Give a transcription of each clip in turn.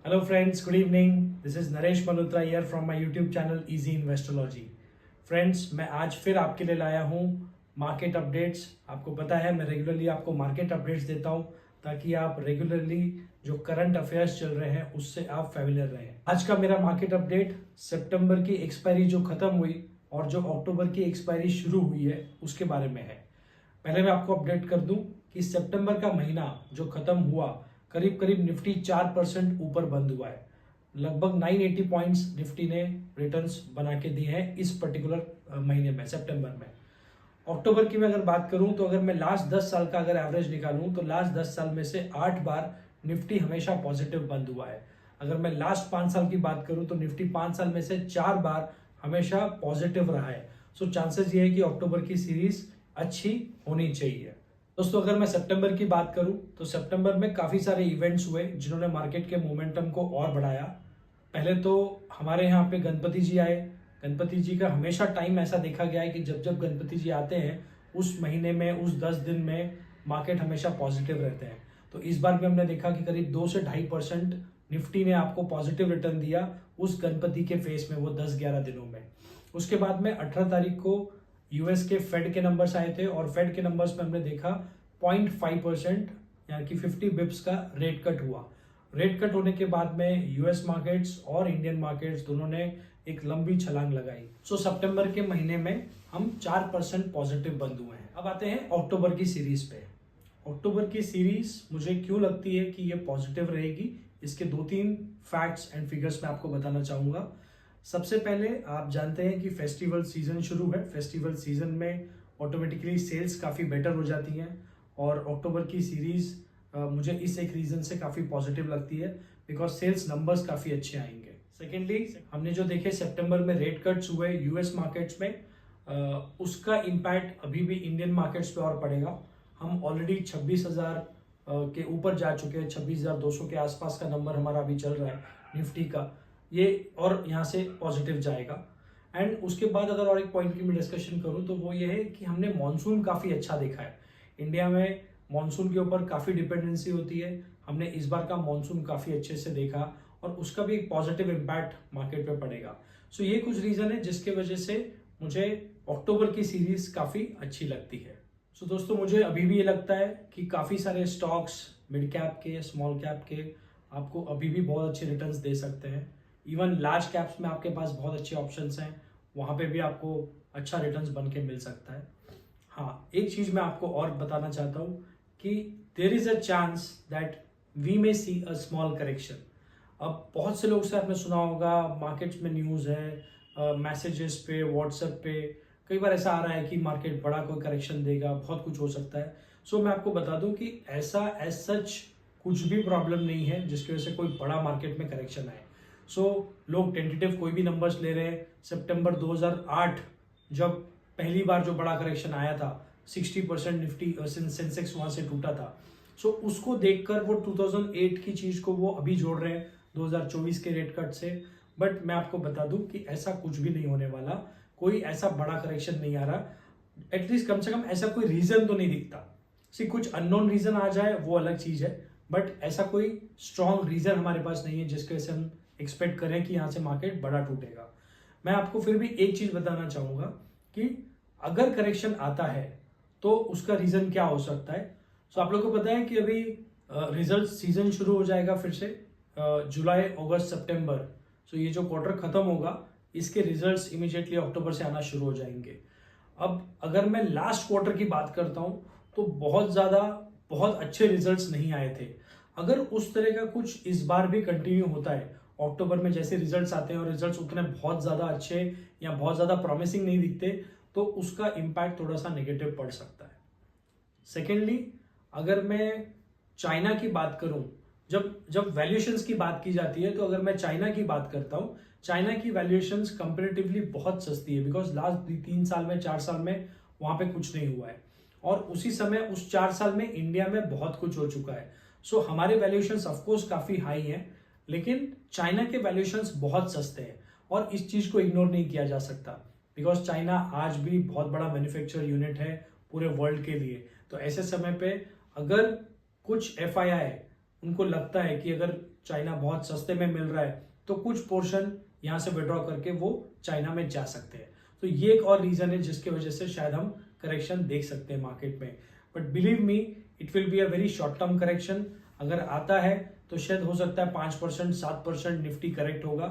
Hello friends, good evening. This is Naresh Malhotra here from my YouTube channel Easy Investorology. Friends, मैं आज फिर आपके लिए लाया हूँ मार्केट अपडेट्स। आपको पता है मैं रेगुलरली आपको मार्केट अपडेट्स देता हूँ ताकि आप रेगुलरली जो करंट अफेयर्स चल रहे हैं उससे आप फेमिलियर रहें। आज का मेरा मार्केट अपडेट सितंबर की एक्सपायरी जो खत्म हुई और जो अक्टूबर की एक्सपायरी शुरू हुई है उसके बारे में है। पहले मैं आपको अपडेट कर दूं कि सितंबर का महीना जो खत्म हुआ करीब करीब निफ्टी 4% ऊपर बंद हुआ है। लगभग 980 पॉइंट्स निफ्टी ने रिटर्न्स बना के दिए हैं इस पर्टिकुलर महीने में, सितंबर में। अक्टूबर की मैं अगर बात करूं तो अगर मैं लास्ट 10 साल का अगर एवरेज निकालूं तो लास्ट 10 साल में से 8 बार निफ्टी हमेशा पॉजिटिव बंद हुआ है। अगर मैं लास्ट 5 साल की बात करूं तो निफ्टी 5 साल में से 4 बार हमेशा पॉजिटिव रहा है। सो चांसेस ये है कि अक्टूबर की सीरीज अच्छी होनी चाहिए। दोस्तों, अगर मैं सितंबर की बात करूं तो सितंबर में काफ़ी सारे इवेंट्स हुए जिन्होंने मार्केट के मोमेंटम को और बढ़ाया। पहले तो हमारे यहाँ पे गणपति जी आए। गणपति जी का हमेशा टाइम ऐसा देखा गया है कि जब जब गणपति जी आते हैं उस महीने में, उस 10 दिन में मार्केट हमेशा पॉजिटिव रहते हैं। तो इस बार भी हमने देखा कि करीब 2 से 2.5% निफ्टी ने आपको पॉजिटिव रिटर्न दिया उस गणपति के फेस में, वो 10-11 दिनों में। उसके बाद में 18 तारीख को यूएस के फेड के नंबर्स आए थे और फेड के नंबर्स में हमने देखा 0.5% यानी कि 50 बिप्स का रेट कट हुआ। रेट कट होने के बाद में यूएस मार्केट्स और इंडियन मार्केट्स दोनों ने एक लंबी छलांग लगाई। सो सितंबर के महीने में हम 4% पॉजिटिव बंद हुए हैं। अब आते हैं अक्टूबर की सीरीज पे। अक्टूबर की सीरीज मुझे क्यों लगती है कि ये पॉजिटिव रहेगी, इसके 2-3 फैक्ट्स एंड फिगर्स मैं आपको बताना चाहूंगा। सबसे पहले आप जानते हैं कि फेस्टिवल सीजन शुरू है। फेस्टिवल सीजन में ऑटोमेटिकली सेल्स काफ़ी बेटर हो जाती हैं और अक्टूबर की सीरीज मुझे इस एक रीज़न से काफ़ी पॉजिटिव लगती है बिकॉज सेल्स नंबर्स काफ़ी अच्छे आएंगे। सेकेंडली, हमने जो देखे सितंबर में रेट कट्स हुए यूएस मार्केट्स में, उसका इम्पैक्ट अभी भी इंडियन मार्केट्स पे और पड़ेगा। हम ऑलरेडी 26,000 के ऊपर जा चुके हैं। 26,200 के आसपास का नंबर हमारा अभी चल रहा है निफ्टी का, ये और यहाँ से पॉजिटिव जाएगा। एंड उसके बाद अगर और एक पॉइंट की मैं डिस्कशन करूँ तो वो ये है कि हमने मॉनसून काफ़ी अच्छा देखा है। इंडिया में मॉनसून के ऊपर काफ़ी डिपेंडेंसी होती है। हमने इस बार का मॉनसून काफ़ी अच्छे से देखा और उसका भी एक पॉजिटिव इम्पैक्ट मार्केट पे पड़ेगा। सो ये कुछ रीज़न है जिसके वजह से मुझे अक्टूबर की सीरीज काफ़ी अच्छी लगती है। सो दोस्तों, मुझे अभी भी ये लगता है कि काफ़ी सारे स्टॉक्स मिड कैप के, स्मॉल कैप के आपको अभी भी बहुत अच्छे रिटर्न्स दे सकते हैं। इवन लार्ज कैप्स में आपके पास बहुत अच्छे ऑप्शंस हैं, वहाँ पे भी आपको अच्छा रिटर्न्स बन के मिल सकता है। हाँ, एक चीज़ मैं आपको और बताना चाहता हूँ कि there is a chance that we may see a small correction. अब बहुत से लोग से आपने सुना होगा, मार्केट्स में न्यूज़ है, मैसेजेस पे, व्हाट्सएप पे कई बार ऐसा आ रहा है कि मार्केट बड़ा कोई करेक्शन देगा, बहुत कुछ हो सकता है। सो मैं आपको बता दूं कि ऐसा एज सच कुछ भी प्रॉब्लम नहीं है जिसकी वजह से कोई बड़ा मार्केट में करेक्शन आए। सो लोग टेंटेटिव कोई भी नंबर्स ले रहे हैं। सितंबर 2008 जब पहली बार जो बड़ा करेक्शन आया था, 60% निफ्टी सेंसेक्स वहां से टूटा था। सो उसको देखकर वो 2008 की चीज को वो अभी जोड़ रहे हैं 2024 के रेट कट से। बट मैं आपको बता दूं कि ऐसा कुछ भी नहीं होने वाला, कोई ऐसा बड़ा करेक्शन नहीं आ रहा। एटलीस्ट कम से कम ऐसा कोई रीजन तो नहीं दिखता। कुछ अननोन रीजन आ जाए वो अलग चीज है, बट ऐसा कोई स्ट्रॉन्ग रीजन हमारे पास नहीं है जिसकी वजह से हम एक्सपेक्ट करें कि यहाँ से मार्केट बड़ा टूटेगा। मैं आपको फिर भी एक चीज बताना चाहूंगा कि अगर करेक्शन आता है तो उसका रीजन क्या हो सकता है। सो आप लोग को पता है कि अभी रिजल्ट सीजन शुरू हो जाएगा फिर से, जुलाई, अगस्त, सितंबर। सो ये जो क्वार्टर खत्म होगा इसके रिजल्ट्स इमीडिएटली अक्टूबर से आना शुरू हो जाएंगे। अब अगर मैं लास्ट क्वार्टर की बात करता हूं तो बहुत अच्छे रिजल्ट्स नहीं आए थे। अगर उस तरह का कुछ इस बार भी कंटिन्यू होता है, अक्टूबर में जैसे रिजल्ट्स आते हैं और रिजल्ट्स उतने बहुत ज़्यादा अच्छे या बहुत ज़्यादा प्रॉमिसिंग नहीं दिखते, तो उसका इम्पैक्ट थोड़ा सा नेगेटिव पड़ सकता है। सेकेंडली, अगर मैं चाइना की बात करूं, जब वैल्यूएशंस की बात की जाती है तो अगर मैं चाइना की बात करता हूं, चाइना की वैल्यूएशंस कंपैरेटिवली बहुत सस्ती है बिकॉज लास्ट 3 साल में, 4 साल में वहां पे कुछ नहीं हुआ है और उसी समय उस 4 साल में इंडिया में बहुत कुछ हो चुका है। सो हमारे वैल्यूएशंस ऑफकोर्स काफी हाई हैं, लेकिन चाइना के वैल्यूएशंस बहुत सस्ते हैं और इस चीज को इग्नोर नहीं किया जा सकता बिकॉज चाइना आज भी बहुत बड़ा मैन्युफैक्चर यूनिट है पूरे वर्ल्ड के लिए। तो ऐसे समय पे अगर कुछ एफआईआई उनको लगता है कि अगर चाइना बहुत सस्ते में मिल रहा है, तो कुछ पोर्शन यहाँ से विड्रॉ करके वो चाइना में जा सकते हैं। तो ये एक और रीजन है जिसकी वजह से शायद हम करेक्शन देख सकते हैं मार्केट में। But believe me, it will be a very short term correction. अगर आता है तो शायद हो सकता है 5% 7% निफ्टी करेक्ट होगा।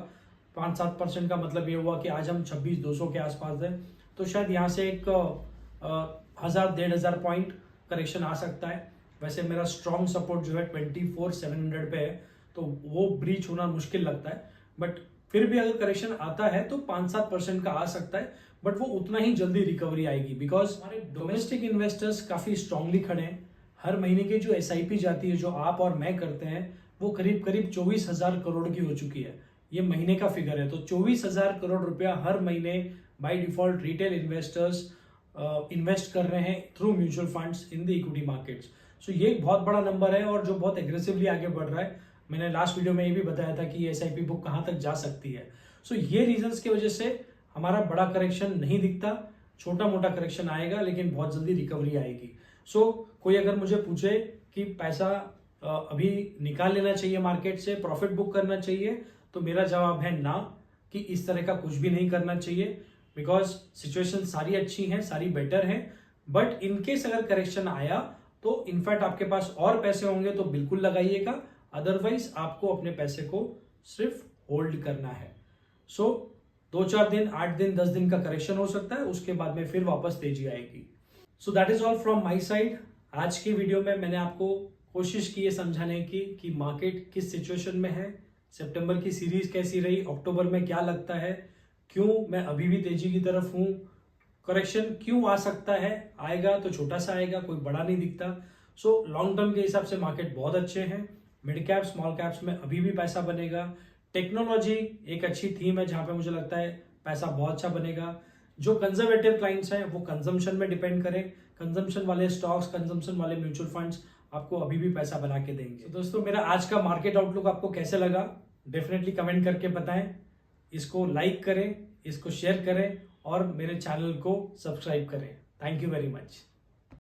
5-7% का मतलब ये हुआ कि आज हम 26,200 के आसपास है, तो शायद यहाँ से एक 1,000-1,500 पॉइंट करेक्शन आ सकता है। वैसे मेरा स्ट्रॉन्ग सपोर्ट जो है 24,700 पे है, तो वो ब्रीच होना मुश्किल लगता है। बट फिर भी अगर करेक्शन आता है तो 5-7% का आ सकता है, बट वो उतना ही जल्दी रिकवरी आएगी, बिकॉज हमारे डोमेस्टिक इन्वेस्टर्स काफी स्ट्रांगली खड़े हैं। हर महीने की जो SIP जाती है, जो आप और मैं करते हैं, वो करीब करीब 24,000 करोड़ की हो चुकी है। ये महीने का फिगर है, तो 24,000 करोड़ रुपया हर महीने by default retail investors invest कर रहे हैं through mutual funds in the equity markets. So ये एक बहुत बड़ा नंबर है और जो बहुत एग्रेसिवली आगे बढ़ रहा है। मैंने लास्ट वीडियो में ये भी बताया था कि ये SIP बुक कहाँ तक जा सकती है। सो ये रीजंस की वजह से हमारा बड़ा करेक्शन नहीं दिखता, छोटा मोटा करेक्शन आएगा, लेकिन बहुत जल्दी रिकवरी आएगी। सो कोई अगर मुझे पूछे कि पैसा अभी निकाल लेना चाहिए मार्केट से, प्रॉफिट बुक करना चाहिए, तो मेरा जवाब है ना, कि इस तरह का कुछ भी नहीं करना चाहिए। बिकॉज सिचुएशन सारी अच्छी हैं, सारी बेटर हैं, बट इनकेस अगर करेक्शन आया तो इनफैक्ट आपके पास और पैसे होंगे तो बिल्कुल लगाइएगा, अदरवाइज आपको अपने पैसे को सिर्फ होल्ड करना है। सो 2-4 दिन, 8 दिन, 10 दिन का करेक्शन हो सकता है, उसके बाद में फिर वापस तेजी आएगी। So that is all from my side. आज की वीडियो में मैंने आपको कोशिश की है समझाने की कि मार्केट किस सिचुएशन में है, सितंबर की सीरीज कैसी रही, अक्टूबर में क्या लगता है, क्यों मैं अभी भी तेजी की तरफ हूं, करेक्शन क्यों आ सकता है, आएगा तो छोटा सा आएगा, कोई बड़ा नहीं दिखता। सो लॉन्ग टर्म के हिसाब से मार्केट बहुत अच्छे हैं। मिड कैप स्मॉल कैप्स में अभी भी पैसा बनेगा। टेक्नोलॉजी एक अच्छी थीम है जहां पे मुझे लगता है पैसा बहुत अच्छा बनेगा। जो कंजर्वेटिव क्लाइंट्स हैं वो कंजम्पशन में डिपेंड करें, कंजम्पशन वाले स्टॉक्स, कंजम्पशन वाले म्यूचुअल फंड्स आपको अभी भी पैसा बना के देंगे। तो दोस्तों, मेरा आज का मार्केट आउटलुक आपको कैसे लगा डेफिनेटली कमेंट करके बताएं। इसको लाइक करें, इसको शेयर करें और मेरे चैनल को सब्सक्राइब करें। Thank you very much.